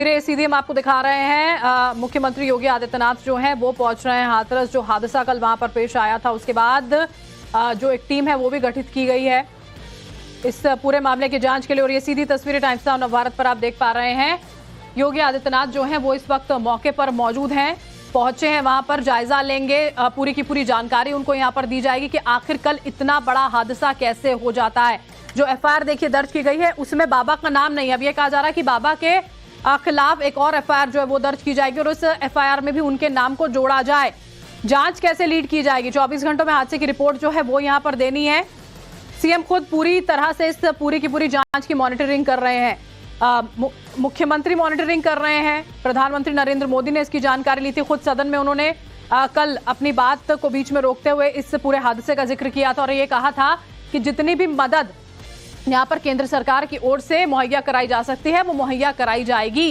सीधे हम आपको दिखा रहे हैं मुख्यमंत्री योगी आदित्यनाथ जो हैं वो पहुंच रहे हैं हाथरस। जो हादसा कल वहां पर पेश आया था उसके बाद जो एक टीम है वो भी गठित की गई है इस पूरे मामले की जांच के लिए। और ये सीधी तस्वीरें टाइम्स नाउ नवभारत पर आप देख पा रहे हैं। योगी आदित्यनाथ जो हैं वो इस वक्त मौके पर मौजूद हैं, पहुंचे हैं वहां पर, जायजा लेंगे, पूरी की पूरी जानकारी उनको यहां पर दी जाएगी कि आखिर कल इतना बड़ा हादसा कैसे हो जाता है। जो एफआईआर देखिए दर्ज की गई है उसमें बाबा का नाम नहीं है। अब ये कहा जा रहा है कि बाबा के खिलाफ एक और एफआईआर जो है वो दर्ज की जाएगी और उस एफआईआर में भी उनके नाम को जोड़ा जाए। जांच कैसे लीड की जाएगी, 24 घंटों में हादसे की रिपोर्ट जो है वो यहां पर देनी है। सीएम खुद पूरी तरह से इस पूरी की पूरी जांच की मॉनिटरिंग कर रहे हैं, मुख्यमंत्री मॉनिटरिंग कर रहे हैं। प्रधानमंत्री नरेंद्र मोदी ने इसकी जानकारी ली थी, खुद सदन में उन्होंने कल अपनी बात को बीच में रोकते हुए इस पूरे हादसे का जिक्र किया था और ये कहा था कि जितनी भी मदद यहाँ पर केंद्र सरकार की ओर से मुहैया कराई जा सकती है वो मुहैया कराई जाएगी।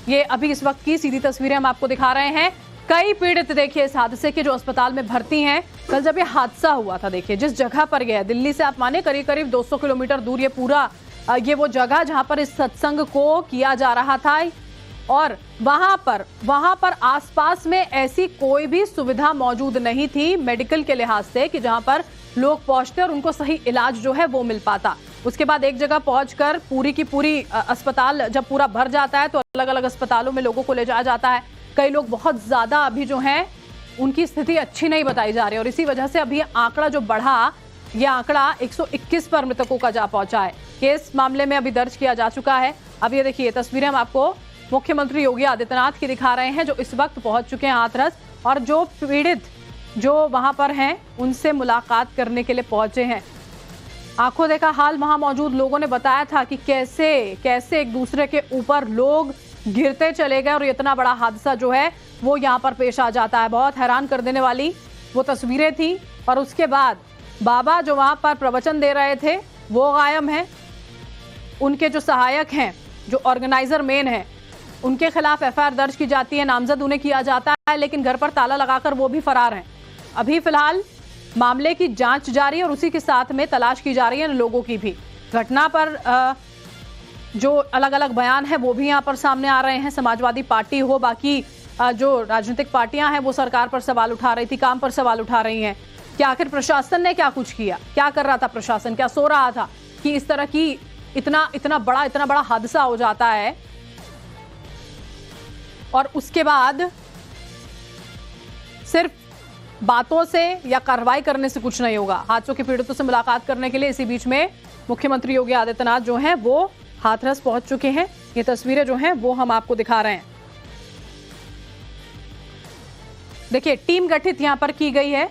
ये अभी इस वक्त की सीधी तस्वीरें हम आपको दिखा रहे हैं। कई पीड़ित देखिए इस हादसे के जो अस्पताल में भर्ती हैं। कल जब ये हादसा हुआ था देखिए जिस जगह पर गया, दिल्ली से आप माने करीब करीब 200 किलोमीटर दूर ये पूरा ये वो जगह जहां पर इस सत्संग को किया जा रहा था और वहां पर आसपास में ऐसी कोई भी सुविधा मौजूद नहीं थी मेडिकल के लिहाज से कि जहां पर लोग पहुंचते और उनको सही इलाज जो है वो मिल पाता। उसके बाद एक जगह पहुंचकर पूरी की पूरी अस्पताल जब पूरा भर जाता है तो अलग अलग अस्पतालों में लोगों को ले जाया जाता है। कई लोग बहुत ज्यादा अभी जो हैं उनकी स्थिति अच्छी नहीं बताई जा रही है और इसी वजह से अभी आंकड़ा जो बढ़ा, ये आंकड़ा 121 पर मृतकों का जा पहुंचा है। केस मामले में अभी दर्ज किया जा चुका है। अब ये देखिए तस्वीरें हम आपको मुख्यमंत्री योगी आदित्यनाथ की दिखा रहे हैं जो इस वक्त पहुंच चुके हैं हाथरस और जो पीड़ित जो वहां पर हैं उनसे मुलाकात करने के लिए पहुंचे हैं। आंखों देखा हाल वहां मौजूद लोगों ने बताया था कि कैसे कैसे एक दूसरे के ऊपर लोग गिरते चले गए और इतना बड़ा हादसा जो है वो यहाँ पर पेश आ जाता है। बहुत हैरान कर देने वाली वो तस्वीरें थी। और उसके बाद बाबा जो वहां पर प्रवचन दे रहे थे वो गायब हैं। उनके जो सहायक हैं, जो ऑर्गेनाइजर मेन है, उनके खिलाफ एफआईआर दर्ज की जाती है, नामजद उन्हें किया जाता है, लेकिन घर पर ताला लगाकर वो भी फरार हैं। अभी फिलहाल मामले की जांच जारी और उसी के साथ में तलाश की जा रही है लोगों की भी। घटना पर जो अलग अलग बयान है वो भी यहाँ पर सामने आ रहे हैं। समाजवादी पार्टी हो, बाकी जो राजनीतिक पार्टियां हैं वो सरकार पर सवाल उठा रही थी, काम पर सवाल उठा रही हैं कि आखिर प्रशासन ने क्या कुछ किया, क्या कर रहा था प्रशासन, क्या सो रहा था कि इस तरह की इतना बड़ा हादसा हो जाता है और उसके बाद सिर्फ बातों से या कार्रवाई करने से कुछ नहीं होगा। हादसों के पीड़ितों से मुलाकात करने के लिए इसी बीच में मुख्यमंत्री योगी आदित्यनाथ जो हैं वो हाथरस पहुंच चुके हैं। ये तस्वीरें जो हैं वो हम आपको दिखा रहे हैं। देखिए टीम गठित यहां पर की गई है,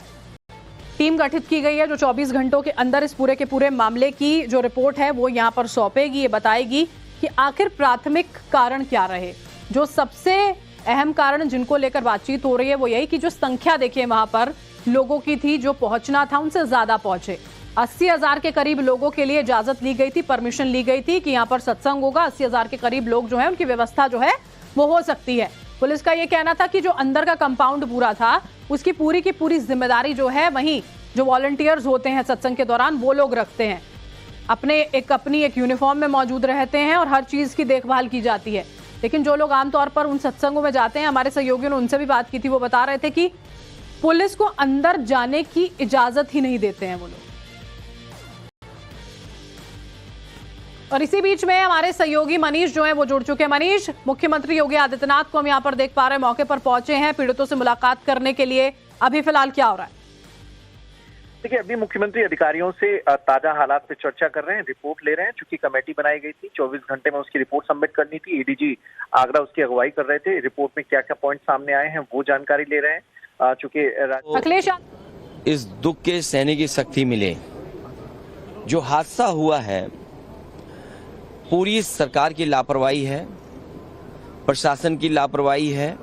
टीम गठित की गई है जो 24 घंटों के अंदर इस पूरे के पूरे मामले की जो रिपोर्ट है वो यहां पर सौंपेगी। ये बताएगी कि आखिर प्राथमिक कारण क्या रहे। जो सबसे अहम कारण जिनको लेकर बातचीत हो रही है वो यही कि जो संख्या देखिए वहां पर लोगों की थी, जो पहुंचना था उनसे ज्यादा पहुंचे। 80,000 के करीब लोगों के लिए इजाजत ली गई थी, परमिशन ली गई थी कि यहाँ पर सत्संग होगा। 80,000 के करीब लोग जो है उनकी व्यवस्था जो है वो हो सकती है। पुलिस का ये कहना था कि जो अंदर का कंपाउंड पूरा था उसकी पूरी की पूरी जिम्मेदारी जो है वहीं जो वॉलंटियर्स होते हैं सत्संग के दौरान वो लोग रखते हैं। अपनी एक यूनिफॉर्म में मौजूद रहते हैं और हर चीज की देखभाल की जाती है। लेकिन जो लोग आमतौर पर उन सत्संगों में जाते हैं, हमारे सहयोगियों ने उनसे भी बात की थी, वो बता रहे थे कि पुलिस को अंदर जाने की इजाजत ही नहीं देते हैं वो लोग। और इसी बीच में हमारे सहयोगी मनीष जो है वो जुड़ चुके हैं। मनीष, मुख्यमंत्री योगी आदित्यनाथ को हम यहाँ पर देख पा रहे हैं, मौके पर पहुंचे हैं पीड़ितों से मुलाकात करने के लिए। अभी फिलहाल क्या हो रहा है? देखिए अभी मुख्यमंत्री अधिकारियों से ताजा हालात पे चर्चा कर रहे हैं, रिपोर्ट ले रहे हैं। चूंकि कमेटी बनाई गई थी, 24 घंटे में उसकी रिपोर्ट सबमिट करनी थी। एडीजी आगरा उसकी अगुवाई कर रहे थे। रिपोर्ट में क्या क्या पॉइंट सामने आए हैं वो जानकारी ले रहे हैं। चूंकि अखिलेश, इस दुख के सहने की शक्ति मिले। जो हादसा हुआ है पूरी सरकार की लापरवाही है, प्रशासन की लापरवाही है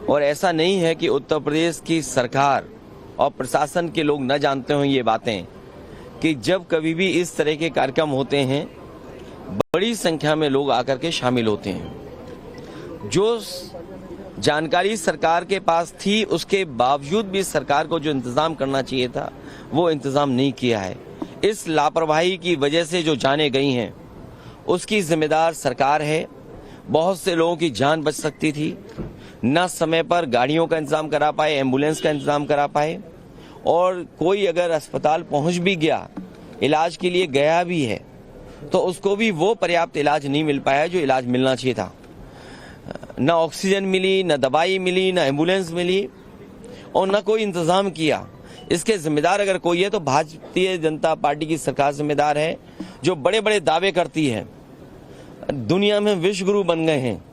और ऐसा नहीं है कि उत्तर प्रदेश की सरकार और प्रशासन के लोग न जानते हों ये बातें कि जब कभी भी इस तरह के कार्यक्रम होते हैं बड़ी संख्या में लोग आकर के शामिल होते हैं। जो जानकारी सरकार के पास थी उसके बावजूद भी सरकार को जो इंतजाम करना चाहिए था वो इंतजाम नहीं किया है। इस लापरवाही की वजह से जो जाने गई हैं उसकी जिम्मेदार सरकार है। बहुत से लोगों की जान बच सकती थी। न समय पर गाड़ियों का इंतजाम करा पाए, एम्बुलेंस का इंतजाम करा पाए, और कोई अगर अस्पताल पहुंच भी गया, इलाज के लिए गया भी है, तो उसको भी वो पर्याप्त इलाज नहीं मिल पाया जो इलाज मिलना चाहिए था। न ऑक्सीजन मिली, न दवाई मिली, न एम्बुलेंस मिली, और न कोई इंतजाम किया। इसके जिम्मेदार अगर कोई है तो भारतीय जनता पार्टी की सरकार जिम्मेदार है, जो बड़े बड़े दावे करती है। दुनिया में विश्व गुरु बन गए हैं,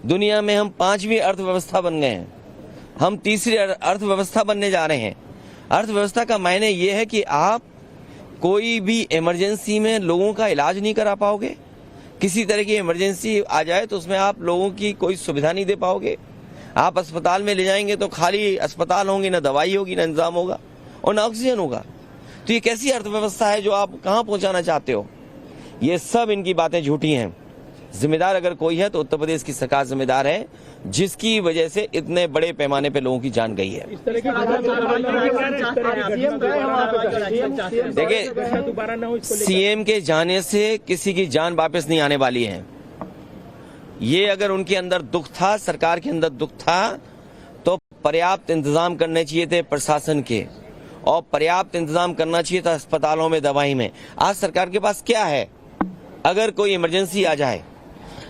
दुनिया में हम 5वीं अर्थव्यवस्था बन गए हैं, हम 3री अर्थव्यवस्था बनने जा रहे हैं। अर्थव्यवस्था का मायने ये है कि आप कोई भी इमरजेंसी में लोगों का इलाज नहीं करा पाओगे। किसी तरह की इमरजेंसी आ जाए तो उसमें आप लोगों की कोई सुविधा नहीं दे पाओगे। आप अस्पताल में ले जाएंगे तो खाली अस्पताल होंगे, न दवाई होगी, न इंतजाम होगा, और न ऑक्सीजन होगा। तो ये कैसी अर्थव्यवस्था है जो आप कहाँ पहुंचाना चाहते हो? ये सब इनकी बातें झूठी हैं। जिम्मेदार अगर कोई है तो उत्तर प्रदेश की सरकार जिम्मेदार है, जिसकी वजह से इतने बड़े पैमाने पे लोगों की जान गई है। देखिए, सीएम के जाने से किसी की जान वापस नहीं आने वाली है। ये अगर उनके अंदर दुख था, सरकार के अंदर दुख था, तो पर्याप्त इंतजाम करने चाहिए थे प्रशासन के, और पर्याप्त इंतजाम करना चाहिए था अस्पतालों में, दवाई में। आज सरकार के पास क्या है? अगर कोई इमरजेंसी आ जाए,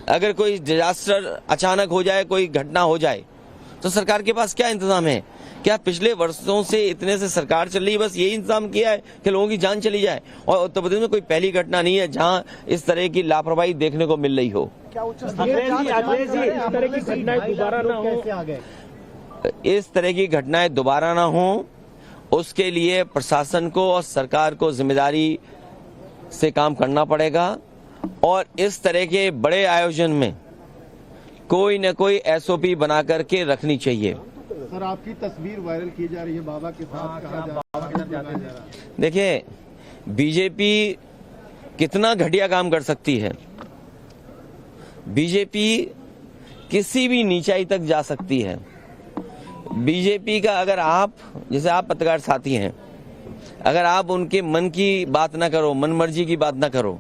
अगर कोई डिजास्टर अचानक हो जाए, कोई घटना हो जाए, तो सरकार के पास क्या इंतजाम है? क्या पिछले वर्षों से इतने से सरकार चल रही है, बस यही इंतजाम किया है कि लोगों की जान चली जाए? और उत्तर प्रदेश में कोई पहली घटना नहीं है जहां इस तरह की लापरवाही देखने को मिल रही हो। इस तरह की घटनाएं दोबारा ना हो, इस तरह की घटनाएं दोबारा ना हो, उसके लिए प्रशासन को और सरकार को जिम्मेदारी से काम करना पड़ेगा। और इस तरह के बड़े आयोजन में कोई न कोई एसओपी बना करके रखनी चाहिए। सर, आपकी तस्वीर वायरल की जा रही है बाबा के साथ, कहा जा रहा है। देखिए, बीजेपी कितना घटिया काम कर सकती है। बीजेपी किसी भी नीचाई तक जा सकती है। बीजेपी का अगर आप, जैसे आप पत्रकार साथी हैं, अगर आप उनके मन की बात ना करो, मन मर्जी की बात ना करो,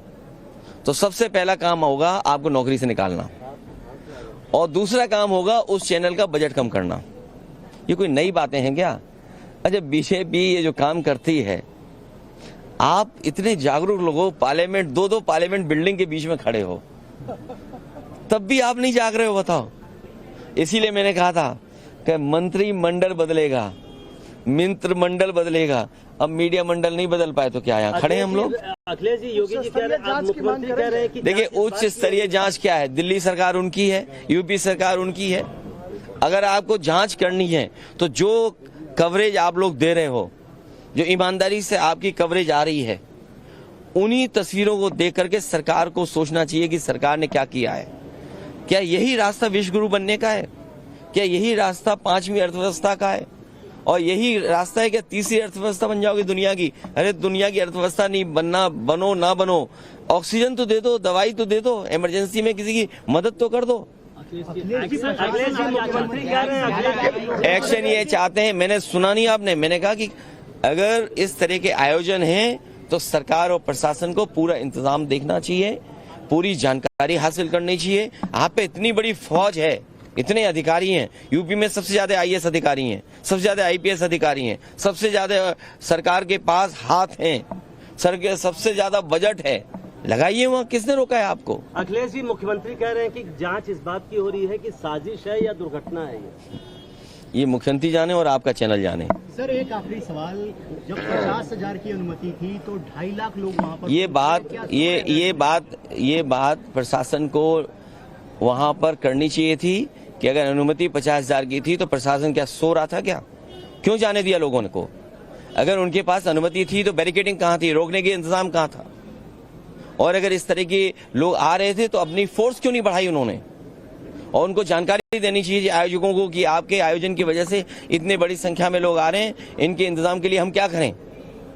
तो सबसे पहला काम होगा आपको नौकरी से निकालना, और दूसरा काम होगा उस चैनल का बजट कम करना। ये कोई नई बातें हैं क्या? अच्छा, बीजेपी ये जो काम करती है, आप इतने जागरूक लोग हो, पार्लियामेंट, दो पार्लियामेंट बिल्डिंग के बीच में खड़े हो, तब भी आप नहीं जाग रहे हो, बताओ। इसीलिए मैंने कहा था कि मंत्रिमंडल बदलेगा, मित्र मंडल बदलेगा, अब मीडिया मंडल नहीं बदल पाए तो क्या यहाँ खड़े हैं हम लोग? अखिलेश जी, योगी जी कह रहे हैं, मुख्यमंत्री कह रहे हैं कि देखिए, उच्च स्तरीय जांच क्या है? दिल्ली सरकार उनकी है, यूपी सरकार उनकी है। अगर आपको जांच करनी है तो जो कवरेज आप लोग दे रहे हो, जो ईमानदारी से आपकी कवरेज आ रही है, उन्हीं तस्वीरों को देख करके सरकार को सोचना चाहिए कि सरकार ने क्या किया है। क्या यही रास्ता विश्व गुरु बनने का है? क्या यही रास्ता 5वीं अर्थव्यवस्था का है? और यही रास्ता है कि 3री अर्थव्यवस्था बन जाओगे दुनिया की? अरे, दुनिया की अर्थव्यवस्था नहीं बनना, बनो ना बनो, ऑक्सीजन तो दे दो, दवाई तो दे दो, इमरजेंसी में किसी की मदद तो कर दो। अखिलेश जी मुख्यमंत्री कह रहे हैं एक्शन ये चाहते हैं। मैंने सुना नहीं आपने, मैंने कहा कि अगर इस तरह के आयोजन हैं तो सरकार और प्रशासन को पूरा इंतजाम देखना चाहिए, पूरी जानकारी हासिल करनी चाहिए। आप पे इतनी बड़ी फौज है, इतने अधिकारी हैं, यूपी में सबसे ज्यादा आईएएस अधिकारी हैं, सबसे ज्यादा आईपीएस अधिकारी हैं, सबसे ज्यादा सरकार के पास हाथ हैं, सबसे ज्यादा बजट है, लगाइए वहाँ। किसने रोका है आपको? अखिलेश जी, मुख्यमंत्री कह रहे हैं कि जांच इस बात की हो रही है कि साजिश है या दुर्घटना है। ये मुख्यमंत्री जाने और आपका चैनल जाने। सर, एक आखिरी सवाल, जब 50,000 की अनुमति थी तो 2.5 लाख लोग वहाँ पर, ये बात प्रशासन को वहाँ पर करनी चाहिए थी कि अगर अनुमति 50,000 की थी तो प्रशासन क्या सो रहा था क्या? क्यों जाने दिया लोगों को? अगर उनके पास अनुमति थी तो बैरिकेडिंग कहाँ थी, रोकने के इंतजाम कहाँ था? और अगर इस तरह के लोग आ रहे थे तो अपनी फोर्स क्यों नहीं बढ़ाई उन्होंने? और उनको जानकारी देनी चाहिए आयोजकों को कि आपके आयोजन की वजह से इतने बड़ी संख्या में लोग आ रहे हैं, इनके इंतजाम के लिए हम क्या करें।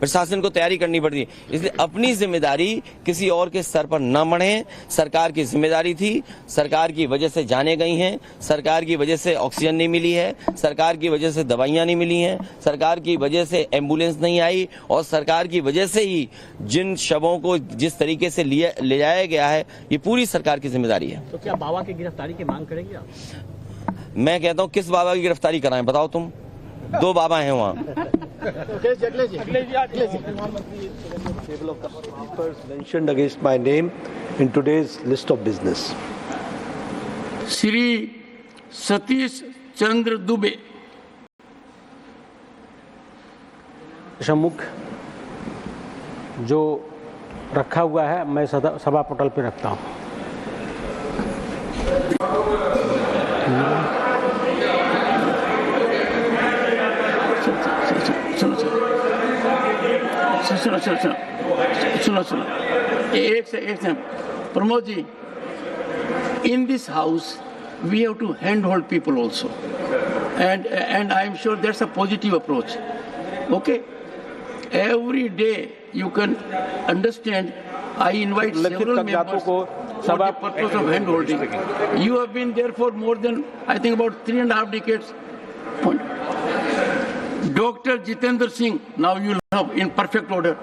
प्रशासन को तैयारी करनी पड़ती है। इसलिए अपनी जिम्मेदारी किसी और के सर पर न मढ़े। सरकार की जिम्मेदारी थी, सरकार की वजह से जाने गई हैं, सरकार की वजह से ऑक्सीजन नहीं मिली है, सरकार की वजह से दवाइयां नहीं मिली हैं, सरकार की वजह से एम्बुलेंस नहीं आई, और सरकार की वजह से ही जिन शवों को जिस तरीके से ले जाया गया है, ये पूरी सरकार की जिम्मेदारी है। तो क्या बाबा की गिरफ्तारी की मांग करेंगे आप? मैं कहता हूँ किस बाबा की गिरफ्तारी कराएं, बताओ तुम। 2 बाबा हैं वहाँ। Mentioned against my name in today's list of business. Shri Satish Chandra Dubey. सम्मुख जो रखा हुआ है मैं सभा पटल पे रखता हूँ। सुनो एक से Pramod ji, in this house we have to handhold people also, and I am sure that's a positive approach. Okay, every day you can understand. I invite several members for the purpose of handholding. You have been there for more than, I think, about 3.5 decades. Dr. Jitendra Singh, now you have in perfect order.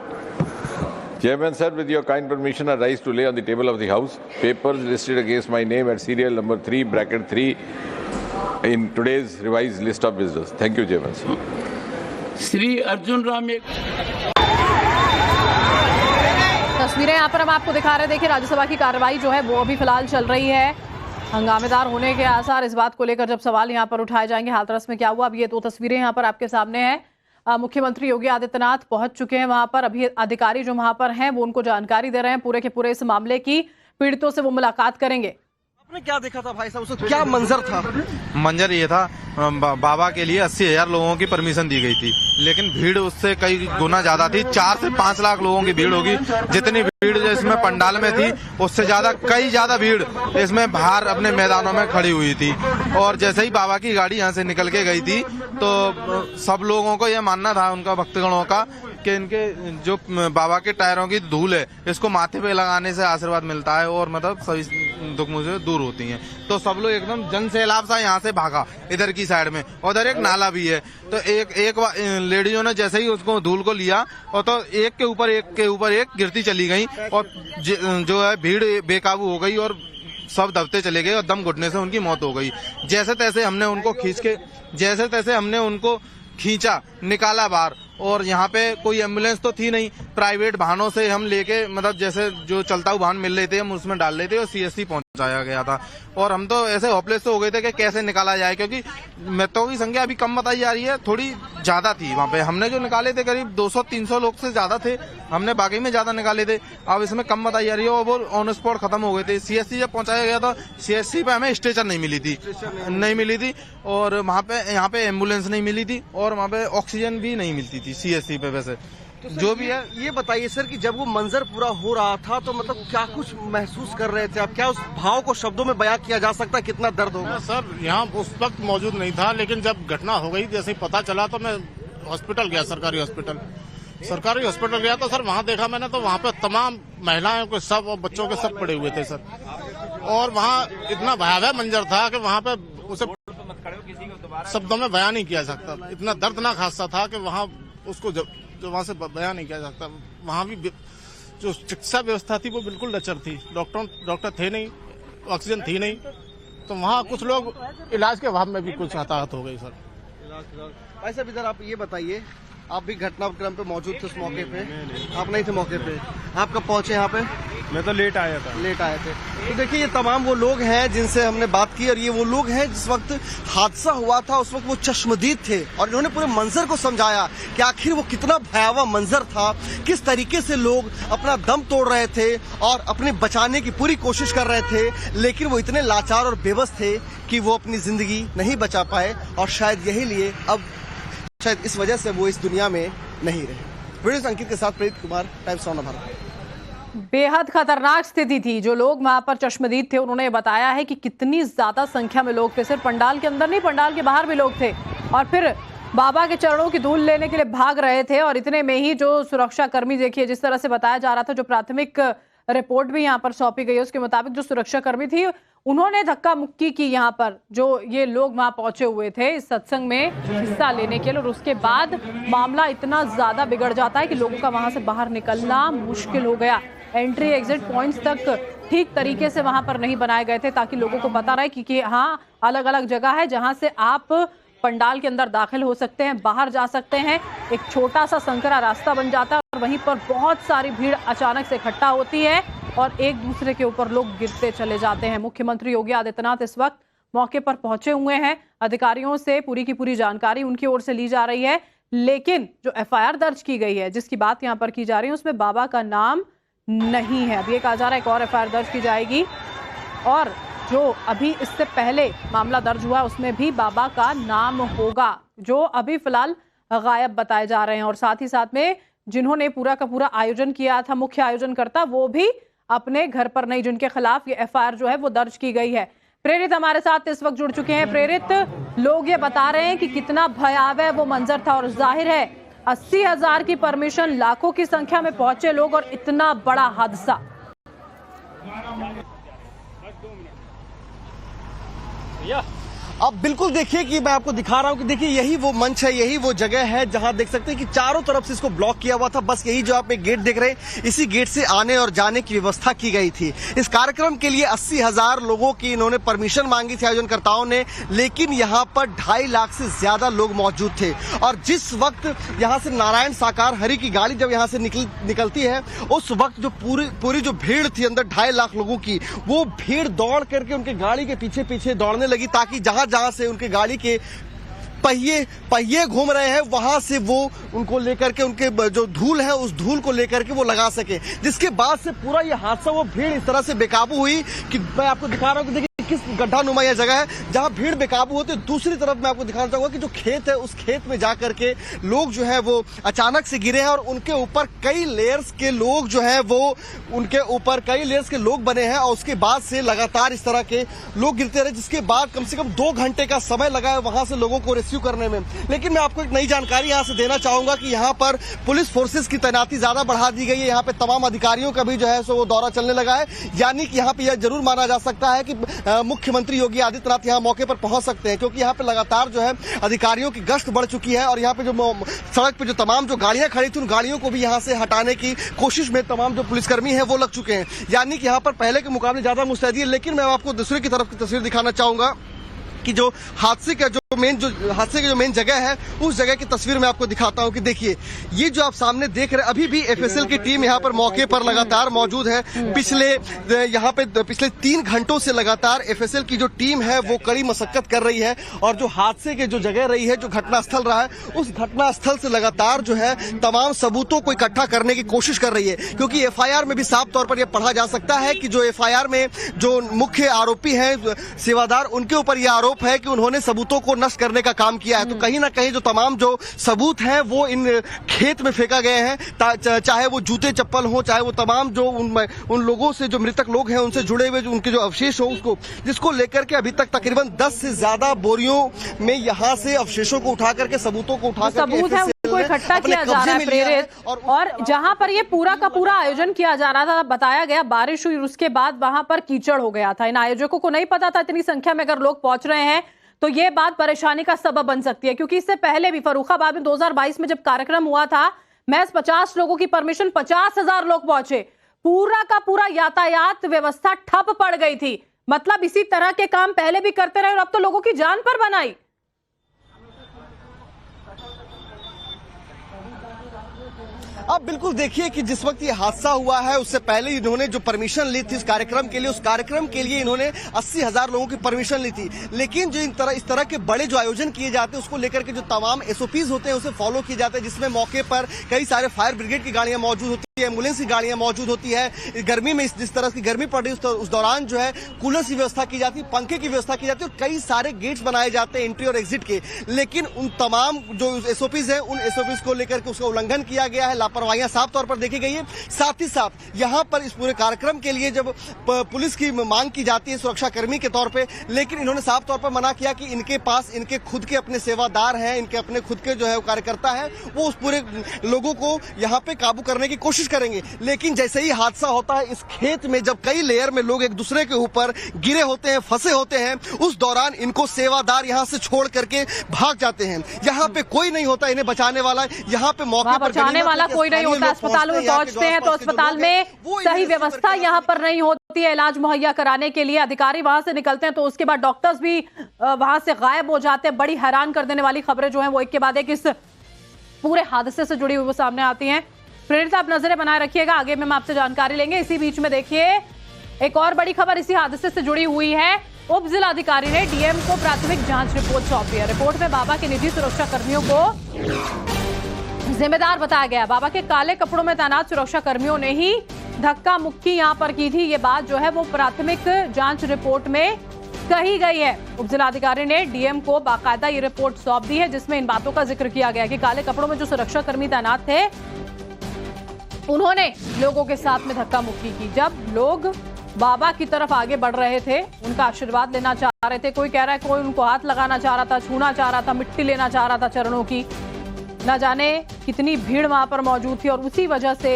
Chairman sir, with your kind permission, I rise to lay on the table of the House papers listed against my name at serial number 3, bracket 3 in today's revised list of business. Thank you, Chairman sir. Shri Arjun Ram. तस्वीरें यहाँ पर हम आपको दिखा रहे हैं। देखिए, राज्यसभा की कार्रवाई जो है वो अभी फिलहाल चल रही है। हंगामेदार होने के आसार, इस बात को लेकर जब सवाल यहाँ पर उठाए जाएंगे हाथरस में क्या हुआ। अब ये 2 तस्वीरें यहाँ पर आपके सामने हैं। मुख्यमंत्री योगी आदित्यनाथ पहुंच चुके हैं वहां पर। अभी अधिकारी जो वहां पर हैं वो उनको जानकारी दे रहे हैं पूरे के पूरे इस मामले की। पीड़ितों से वो मुलाकात करेंगे। आपने क्या देखा था भाई साहब, उसको क्या मंजर था? मंजर ये था, बाबा के लिए 80,000 लोगों की परमिशन दी गई थी, लेकिन भीड़ उससे कई गुना ज्यादा थी। 4 से 5 लाख लोगों की भीड़ होगी। जितनी भीड़ इसमें पंडाल में थी उससे ज्यादा, कई ज्यादा भीड़ इसमें बाहर अपने मैदानों में खड़ी हुई थी। और जैसे ही बाबा की गाड़ी यहाँ से निकल के गई थी तो सब लोगों को यह मानना था, उनका भक्तगणों का, कि इनके जो बाबा के टायरों की धूल है इसको माथे पे लगाने से आशीर्वाद मिलता है और मतलब सभी दुख मुझे दूर होती हैं। तो सब लोग एकदम जन सैलाब सा यहाँ से भागा इधर की साइड में। उधर एक नाला भी है, तो एक लेडीजों ने जैसे ही उसको धूल को लिया और तो एक के ऊपर एक गिरती चली गई और जो है भीड़ बेकाबू हो गई और सब दबते चले गए और दम घुटने से उनकी मौत हो गई। जैसे तैसे हमने उनको खींचा, निकाला बाहर। और यहाँ पे कोई एम्बुलेंस तो थी नहीं, प्राइवेट वाहनों से हम लेके, मतलब जैसे जो चलता हुआ वाहन मिल रहे थे हम उसमें डाल रहे थे और CSC पहुंचाया गया था। और हम तो ऐसे होपलेस तो हो गए थे कि कैसे निकाला जाए, क्योंकि मृतकों की संख्या अभी कम बताई जा रही है, थोड़ी ज्यादा थी वहाँ पे। हमने जो निकाले थे करीब 200-300 लोग से ज्यादा थे, हमने बाकी में ज्यादा निकाले थे। अब इसमें कम बताई जा रही है और वो ऑन स्पॉट खत्म हो गए थे। CSC जब पहुंचाया गया था, CSC पे हमें स्ट्रेचर नहीं मिली थी और वहाँ पे यहाँ पे एम्बुलेंस नहीं मिली थी और वहाँ पे ऑक्सीजन भी नहीं मिलती थी CSC पे। वैसे तो जो भी है ये बताइए सर कि जब वो मंजर पूरा हो रहा था तो मतलब क्या कुछ महसूस कर रहे थे आप? क्या उस भाव को शब्दों में बयां किया जा सकता है? कितना दर्द होगा? सर यहाँ उस वक्त मौजूद नहीं था, लेकिन जब घटना हो गई जैसे पता चला तो मैं हॉस्पिटल गया, सरकारी हॉस्पिटल गया तो सर वहाँ देखा मैंने तो वहाँ पे तमाम महिलाओं के सब और बच्चों के सब पड़े हुए थे सर। और वहाँ इतना भयावह मंजर था कि वहाँ पे उसे शब्दों में बयान नहीं किया सकता। इतना दर्दनाक हादसा था कि वहाँ उसको जो वहाँ से बयान नहीं किया सकता। वहाँ भी जो चिकित्सा व्यवस्था थी वो बिल्कुल लचर थी, डॉक्टर थे नहीं, ऑक्सीजन थी नहीं, तो वहाँ कुछ लोग इलाज के अभाव में भी कुछ हताहत हो गई सर। भाई साहब इधर आप ये बताइए, आप भी घटनाक्रम पे मौजूद थे उस मौके पे? आप नहीं थे मौके पे, आप कब पहुंचे यहाँ पे? मैं तो लेट आए थे। तो देखिए ये तमाम वो लोग हैं जिनसे हमने बात की और ये वो लोग हैं जिस वक्त हादसा हुआ था उस वक्त वो चश्मदीद थे और इन्होंने पूरे मंजर को समझाया कि आखिर वो कितना भयावह मंजर था, किस तरीके से लोग अपना दम तोड़ रहे थे और अपने बचाने की पूरी कोशिश कर रहे थे, लेकिन वो इतने लाचार और बेबस थे कि वो अपनी जिंदगी नहीं बचा पाए और शायद यही लिए अब शायद इस वजह से वो इस दुनिया में नहीं रहे। वीडियो अंकित के साथ प्रीत कुमार, टाइम्स ऑफ भारत। बेहद खतरनाक स्थिति थी। जो लोग वहां पर चश्मदीद थे उन्होंने बताया है कि कितनी ज्यादा संख्या में लोग थे। सिर्फ पंडाल के अंदर नहीं, पंडाल के बाहर भी लोग थे। और फिर बाबा के चरणों की धूल लेने के लिए भाग रहे थे और इतने में ही जो सुरक्षा कर्मी, देखिए जिस तरह से बताया जा रहा था, जो प्राथमिक रिपोर्ट भी यहाँ पर सौंपी गई है उसके मुताबिक जो सुरक्षा कर्मी थी उन्होंने धक्का मुक्की की यहाँ पर जो ये लोग वहां पहुंचे हुए थे इस सत्संग में हिस्सा लेने के लिए, और उसके बाद मामला इतना ज्यादा बिगड़ जाता है कि लोगों का वहां से बाहर निकलना मुश्किल हो गया। एंट्री एग्जिट पॉइंट्स तक ठीक तरीके से वहां पर नहीं बनाए गए थे ताकि लोगों को पता रहे कि हाँ अलग अलग जगह है जहां से आप पंडाल के अंदर दाखिल हो सकते हैं, बाहर जा सकते हैं। एक छोटा सा संकरा रास्ता बन जाता है और वहीं पर बहुत सारी भीड़ अचानक से इकट्ठा होती है और एक दूसरे के ऊपर लोग गिरते चले जाते हैं। मुख्यमंत्री योगी आदित्यनाथ इस वक्त मौके पर पहुंचे हुए हैं। अधिकारियों से पूरी की पूरी जानकारी उनकी ओर से ली जा रही है, लेकिन जो एफआईआर दर्ज की गई है जिसकी बात यहाँ पर की जा रही है उसमें बाबा का नाम नहीं है। अभी ये कहा जा रहा है एक और एफआईआर दर्ज की जाएगी और जो अभी इससे पहले मामला दर्ज हुआ उसमें भी बाबा का नाम होगा, जो अभी फिलहाल गायब बताए जा रहे हैं। और साथ ही साथ में जिन्होंने पूरा का पूरा आयोजन किया था, मुख्य आयोजनकर्ता, वो भी अपने घर पर नहीं, जिनके खिलाफ ये एफआईआर जो है वो दर्ज की गई है। प्रेरित हमारे साथ इस वक्त जुड़ चुके हैं। प्रेरित, लोग ये बता रहे हैं कि कितना भयावह वो मंजर था और जाहिर है 80,000 की परमिशन, लाखों की संख्या में पहुंचे लोग और इतना बड़ा हादसा। अब बिल्कुल देखिए कि मैं आपको दिखा रहा हूं कि देखिए यही वो मंच है, यही वो जगह है जहां देख सकते हैं कि चारों तरफ से इसको ब्लॉक किया हुआ था। बस यही जो आप एक गेट देख रहे हैं, इसी गेट से आने और जाने की व्यवस्था की गई थी। इस कार्यक्रम के लिए 80,000 लोगों की इन्होंने परमिशन मांगी थी आयोजनकर्ताओं ने, लेकिन यहां पर 2.5 लाख से ज्यादा लोग मौजूद थे। और जिस वक्त यहां से नारायण साकार हरि की गाड़ी जब यहां से निकलती है, उस वक्त जो पूरी जो भीड़ थी अंदर 2.5 लाख लोगों की, वो भीड़ दौड़ करके उनके गाड़ी के पीछे पीछे दौड़ने लगी ताकि जहां से उनके गाड़ी के पहिए घूम रहे हैं वहां से वो उनको लेकर के उनके जो धूल है उस धूल को लेकर के वो लगा सके। जिसके बाद से पूरा ये हादसा, वो भीड़ इस तरह से बेकाबू हुई कि मैं आपको दिखा रहा हूं कि देखिए किस गड्ढा नुमा यह जगह है जहां भीड़ बेकाबू होती है। दूसरी तरफ मैं आपको दिखाना चाहूंगा कि जो खेत है उस खेत में जाकर के लोग जो है वो अचानक से गिरे हैं और उनके ऊपर कई लेयर्स के लोग जो है वो उनके ऊपर कई लेयर्स के लोग बने हैं और उसके बाद से लगातार इस तरह के लोग गिरते रहे, जिसके बाद कम से कम 2 घंटे का समय लगा है वहां से लोगों को रेस्क्यू करने में। लेकिन मैं आपको एक नई जानकारी यहां से देना चाहूंगा कि यहाँ पर पुलिस फोर्सेस की तैनाती ज्यादा बढ़ा दी गई है। यहाँ पे तमाम अधिकारियों का भी जो है सो वो दौरा चलने लगा है, यानी कि यहाँ पे यह जरूर माना जा सकता है कि मुख्यमंत्री योगी आदित्यनाथ यहाँ मौके पर पहुंच सकते हैं, क्योंकि यहाँ पे लगातार जो है अधिकारियों की गश्त बढ़ चुकी है और यहाँ पे जो सड़क पे जो तमाम जो गाड़ियां खड़ी थी उन गाड़ियों को भी यहाँ से हटाने की कोशिश में तमाम जो पुलिसकर्मी है वो लग चुके हैं, यानी कि यहाँ पर पहले के मुकाबले ज्यादा मुस्तैदी है। लेकिन मैं आपको दूसरे की तरफ की तस्वीर दिखाना चाहूंगा कि जो हादसे की जो मेन जगह है उस जगह की तस्वीर मैं आपको दिखाता हूं कि देखिए ये जो आप सामने देख रहे हैं, अभी भी एफएसएल की टीम यहां पर मौके पर लगातार मौजूद है। पिछले 3 घंटों से लगातार एफएसएल की जो टीम है वो कड़ी मशक्कत कर रही है और जो हादसे के जो जगह रही है, जो घटनास्थल रहा है, उस घटनास्थल से लगातार जो है तमाम सबूतों को इकट्ठा करने की कोशिश कर रही है, क्योंकि एफआईआर में भी साफ तौर पर यह पढ़ा जा सकता है कि जो एफआईआर में जो मुख्य आरोपी है सेवादार, उनके ऊपर यह आरोप है कि उन्होंने सबूतों को नष्ट करने का काम किया है। तो कहीं ना कहीं जो तमाम जो सबूत हैं वो इन खेत में फेंका गए हैं, चाहे वो जूते चप्पल हो, चाहे वो तमाम जो उन लोगों से जो मृतक लोग हैं उनसे जुड़े हुए जो उनके जो अवशेष हो, उसको जिसको लेकर के अभी तक तकरीबन 10 से ज्यादा बोरियों में यहाँ से अवशेषों को उठा करके सबूतों को उठा सबूत है उनको इकट्ठा किया जा रहा है प्रेरित। और जहां पर ये पूरा का पूरा आयोजन किया जा रहा था, बताया गया बारिश हुई, उसके बाद वहां पर कीचड़ हो गया था। इन आयोजकों को नहीं पता था इतनी संख्या में अगर लोग पहुंच रहे हैं तो ये बात परेशानी का सबब बन सकती है, क्योंकि इससे पहले भी फर्रुखाबाद में 2022 में जब कार्यक्रम हुआ था, महज 50 लोगों की परमिशन, 50,000 लोग पहुंचे, पूरा का पूरा यातायात व्यवस्था ठप पड़ गई थी। मतलब इसी तरह के काम पहले भी करते रहे और अब तो लोगों की जान पर बनाई। अब बिल्कुल देखिए कि जिस वक्त ये हादसा हुआ है उससे पहले इन्होंने जो परमिशन ली थी इस कार्यक्रम के लिए, उस कार्यक्रम के लिए इन्होंने 80,000 लोगों की परमिशन ली थी। लेकिन जो इस तरह के बड़े जो आयोजन किए जाते हैं उसको लेकर के जो तमाम SOPs होते हैं उसे फॉलो किए जाते हैं, जिसमें मौके पर कई सारे फायर ब्रिगेड की गाड़ियां मौजूद होती है, एम्बुलेंस की गाड़ियां मौजूद होती है। गर्मी में जिस तरह की गर्मी पड़ रही है उस दौरान जो है कूलर की व्यवस्था की जाती है, पंखे की व्यवस्था की जाती है और कई सारे गेट्स बनाए जाते हैं एंट्री और एग्जिट के। लेकिन उन तमाम जो एसओपीज है उन एसओपीज को लेकर के उसका उल्लंघन किया गया है, लापरवाहियां साफ तौर पर देखी गई है। साथ ही साथ यहाँ पर इस पूरे कार्यक्रम के लिए जब पुलिस की मांग की जाती है सुरक्षा कर्मी के तौर पर, लेकिन इन्होंने साफ तौर पर मना किया कि इनके पास इनके खुद के अपने सेवादार हैं, इनके अपने खुद के जो है कार्यकर्ता है, वो उस पूरे लोगों को यहाँ पे काबू करने की कोशिश करेंगे। लेकिन जैसे ही हादसा होता है इस खेत में, जब कई लेयर में लोग एक दूसरे के ऊपर गिरे होते हैं, फंसे होते हैं, उस दौरान इनको सेवादार यहाँ से छोड़ करके भाग जाते हैं। यहाँ पे कोई नहीं होता इन्हें बचाने वाला, यहाँ पे मौके पर बचाने वाला कोई नहीं होता। अस्पतालों में पहुंचते हैं तो अस्पताल में सही व्यवस्था यहाँ पर नहीं होती है इलाज मुहैया कराने के लिए। अधिकारी वहां से निकलते हैं तो उसके बाद डॉक्टर्स भी वहां से गायब हो जाते हैं। बड़ी हैरान कर देने वाली खबरें जो हैं वो एक के बाद एक इस पूरे हादसे से जुड़ी हुई वो सामने आती हैं। प्रेरित, आप नजरें बनाए रखिएगा, आगे में हम आपसे जानकारी लेंगे। इसी बीच में देखिए एक और बड़ी खबर इसी हादसे से जुड़ी हुई है। उप जिलाधिकारी ने डीएम को प्राथमिक जांच रिपोर्ट सौंपी है। रिपोर्ट में बाबा के निजी सुरक्षा कर्मियों को जिम्मेदार बताया गया। बाबा के काले कपड़ों में तैनात सुरक्षा कर्मियों ने ही धक्का मुक्की यहां पर की थी। ये बात जो है वो प्राथमिक जांच रिपोर्ट में कही गई है। उप जिलाधिकारी ने डीएम को बाकायदा ये रिपोर्ट सौंप दी है, जिसमें इन बातों का जिक्र किया गया कि काले कपड़ों में जो सुरक्षा कर्मी तैनात थे उन्होंने लोगों के साथ में धक्का मुक्की की। जब लोग बाबा की तरफ आगे बढ़ रहे थे, उनका आशीर्वाद लेना चाह रहे थे, कोई कह रहा है कोई उनको हाथ लगाना चाह रहा था, छूना चाह रहा था, मिट्टी लेना चाह रहा था चरणों की, न जाने कितनी भीड़ वहां पर मौजूद थी। और उसी वजह से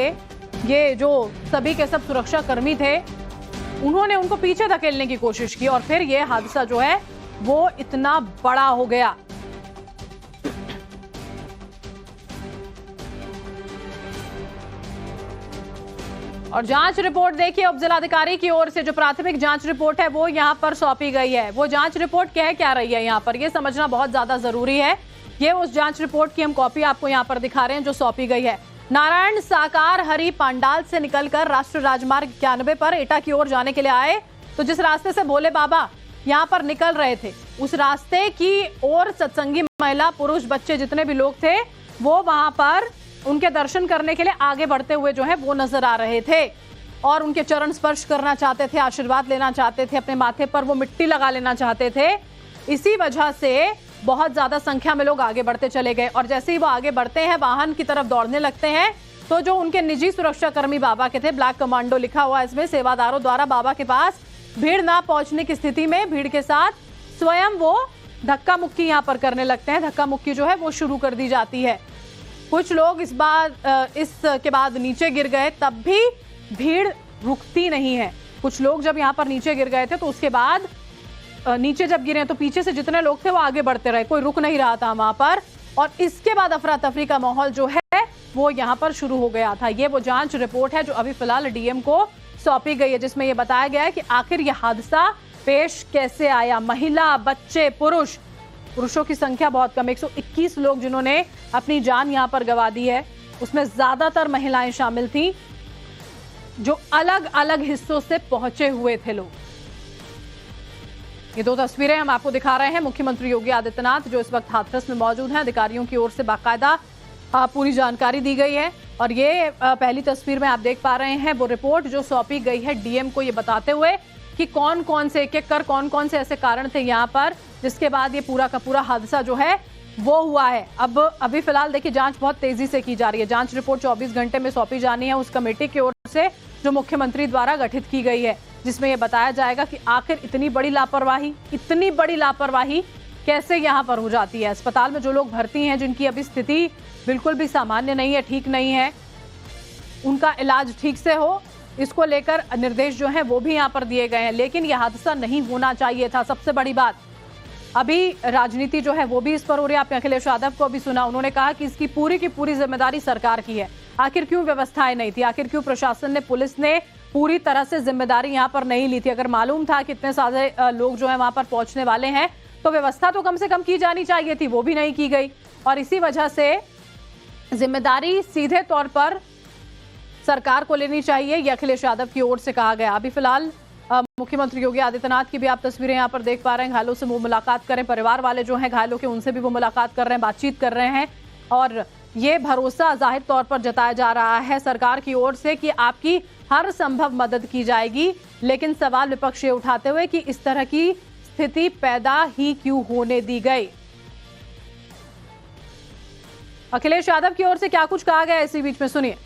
ये जो सभी के सब सुरक्षा कर्मी थे उन्होंने उनको पीछे धकेलने की कोशिश की और फिर ये हादसा जो है वो इतना बड़ा हो गया। और जांच रिपोर्ट देखिए उप जिलाधिकारी की ओर से जो प्राथमिक जांच रिपोर्ट है वो यहां पर सौंपी गई है। वो जांच रिपोर्ट कह क्या रही है यहां पर, ये समझना बहुत ज्यादा जरूरी है। ये उस जांच रिपोर्ट की हम कॉपी आपको यहां पर दिखा रहे हैं जो सौंपी गई है। नारायण साकार हरि पांडाल से निकलकर राष्ट्रीय राजमार्ग 91 पर एटा की ओर जाने के लिए आए तो जिस रास्ते से भोले बाबा यहां पर निकल रहे थे उस रास्ते की ओर सत्संगी महिला, पुरुष, बच्चे जितने भी लोग थे वो वहां पर उनके दर्शन करने के लिए आगे बढ़ते हुए जो है वो नजर आ रहे थे और उनके चरण स्पर्श करना चाहते थे, आशीर्वाद लेना चाहते थे, अपने माथे पर वो मिट्टी लगा लेना चाहते थे। इसी वजह से बहुत ज्यादा संख्या में लोग आगे बढ़ते चले गए और जैसे ही वो आगे बढ़ते हैं वाहन की तरफ दौड़ने लगते हैं तो जो उनके निजी सुरक्षा कर्मी बाबा के थे, ब्लैक कमांडो लिखा हुआ इसमें, सेवादारों द्वारा बाबा के पास भीड़ ना पहुंचने की स्थिति में भीड़ के साथ स्वयं वो धक्का मुक्की यहाँ पर करने लगते हैं। धक्का मुक्की जो है वो शुरू कर दी जाती है। कुछ लोग इसके बाद नीचे गिर गए, तब भी भीड़ रुकती नहीं है। कुछ लोग जब यहाँ पर नीचे गिर गए थे तो उसके बाद नीचे जब गिरे तो पीछे से जितने लोग थे वो आगे बढ़ते रहे, कोई रुक नहीं रहा था वहां पर। और इसके बाद अफरा तफरी का माहौल जो है वो यहाँ पर शुरू हो गया था। ये वो जांच रिपोर्ट है जो अभी फिलहाल डीएम को सौंपी गई है, जिसमें यह बताया गया है कि आखिर यह हादसा पेश कैसे आया। महिला, बच्चे, पुरुषों की संख्या बहुत कम, 121 लोग जिन्होंने अपनी जान यहाँ पर गंवा दी है, उसमें ज्यादातर महिलाएं शामिल थी जो अलग अलग हिस्सों से पहुंचे हुए थे लोग। ये दो तस्वीरें हम आपको दिखा रहे हैं। मुख्यमंत्री योगी आदित्यनाथ जो इस वक्त हाथरस में मौजूद हैं, अधिकारियों की ओर से बाकायदा पूरी जानकारी दी गई है और ये पहली तस्वीर में आप देख पा रहे हैं वो रिपोर्ट जो सौंपी गई है डीएम को, ये बताते हुए कि कौन कौन से एक एक कर कौन कौन से ऐसे कारण थे यहाँ पर जिसके बाद ये पूरा का पूरा हादसा जो है वो हुआ है। अब अभी फिलहाल देखिए जांच बहुत तेजी से की जा रही है। जांच रिपोर्ट 24 घंटे में सौंपी जानी है उस कमेटी की ओर से जो मुख्यमंत्री द्वारा गठित की गई है, जिसमें यह बताया जाएगा कि आखिर इतनी बड़ी लापरवाही कैसे यहाँ पर हो जाती है। अस्पताल में जो लोग भर्ती हैं, जिनकी अभी स्थिति बिल्कुल भी सामान्य नहीं है, ठीक नहीं है, उनका इलाज ठीक से हो, इसको लेकर निर्देश जो है वो भी यहाँ पर दिए गए हैं। लेकिन यह हादसा नहीं होना चाहिए था। सबसे बड़ी बात, अभी राजनीति जो है वो भी इस पर हो रही है। आपने अखिलेश यादव को भी सुना, उन्होंने कहा कि इसकी पूरी की पूरी जिम्मेदारी सरकार की है। आखिर क्यों व्यवस्थाएं नहीं थी, आखिर क्यों प्रशासन ने, पुलिस ने पूरी तरह से जिम्मेदारी यहाँ पर नहीं ली थी। अगर मालूम था कि इतने सारे लोग जो है वहां पर पहुंचने वाले हैं तो व्यवस्था तो कम से कम की जानी चाहिए थी, वो भी नहीं की गई और इसी वजह से जिम्मेदारी सीधे तौर पर सरकार को लेनी चाहिए, ये अखिलेश यादव की ओर से कहा गया। अभी फिलहाल मुख्यमंत्री योगी आदित्यनाथ की भी आप तस्वीरें यहाँ पर देख पा रहे हैं। घायलों से वो मुलाकात करें, परिवार वाले जो हैं घायलों के, उनसे भी वो मुलाकात कर रहे हैं, बातचीत कर रहे हैं और ये भरोसा जाहिर तौर पर जताया जा रहा है सरकार की ओर से कि आपकी हर संभव मदद की जाएगी। लेकिन सवाल विपक्ष ये उठाते हुए कि इस तरह की स्थिति पैदा ही क्यों होने दी गई। अखिलेश यादव की ओर से क्या कुछ कहा गया इसी बीच में, सुनिए।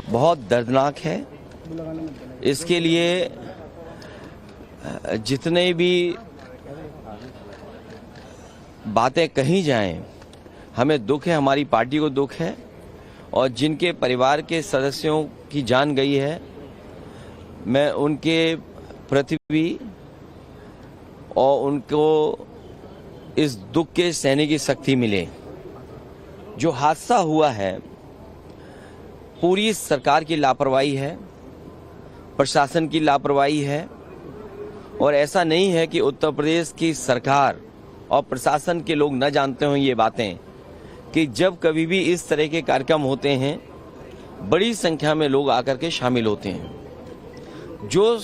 बहुत दर्दनाक है। इसके लिए जितने भी बातें कही जाएं, हमें दुख है, हमारी पार्टी को दुख है, और जिनके परिवार के सदस्यों की जान गई है, मैं उनके प्रति भी और उनको इस दुख के सहने की शक्ति मिले। जो हादसा हुआ है पूरी सरकार की लापरवाही है, प्रशासन की लापरवाही है, और ऐसा नहीं है कि उत्तर प्रदेश की सरकार और प्रशासन के लोग न जानते हों ये बातें कि जब कभी भी इस तरह के कार्यक्रम होते हैं बड़ी संख्या में लोग आकर के शामिल होते हैं। जो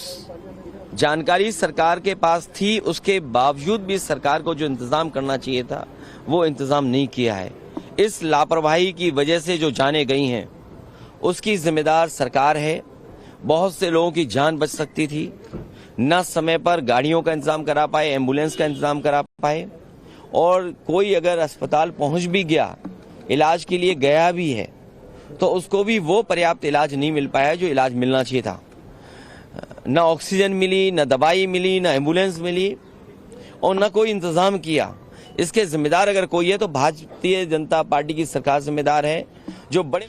जानकारी सरकार के पास थी उसके बावजूद भी सरकार को जो इंतजाम करना चाहिए था वो इंतजाम नहीं किया है। इस लापरवाही की वजह से जो जानें गई हैं उसकी जिम्मेदार सरकार है। बहुत से लोगों की जान बच सकती थी, न समय पर गाड़ियों का इंतजाम करा पाए, एम्बुलेंस का इंतजाम करा पाए, और कोई अगर अस्पताल पहुंच भी गया, इलाज के लिए गया भी है, तो उसको भी वो पर्याप्त इलाज नहीं मिल पाया जो इलाज मिलना चाहिए था। न ऑक्सीजन मिली, न दवाई मिली, न एम्बुलेंस मिली, और न कोई इंतजाम किया। इसके जिम्मेदार अगर कोई है तो भारतीय जनता पार्टी की सरकार जिम्मेदार है, जो बड़े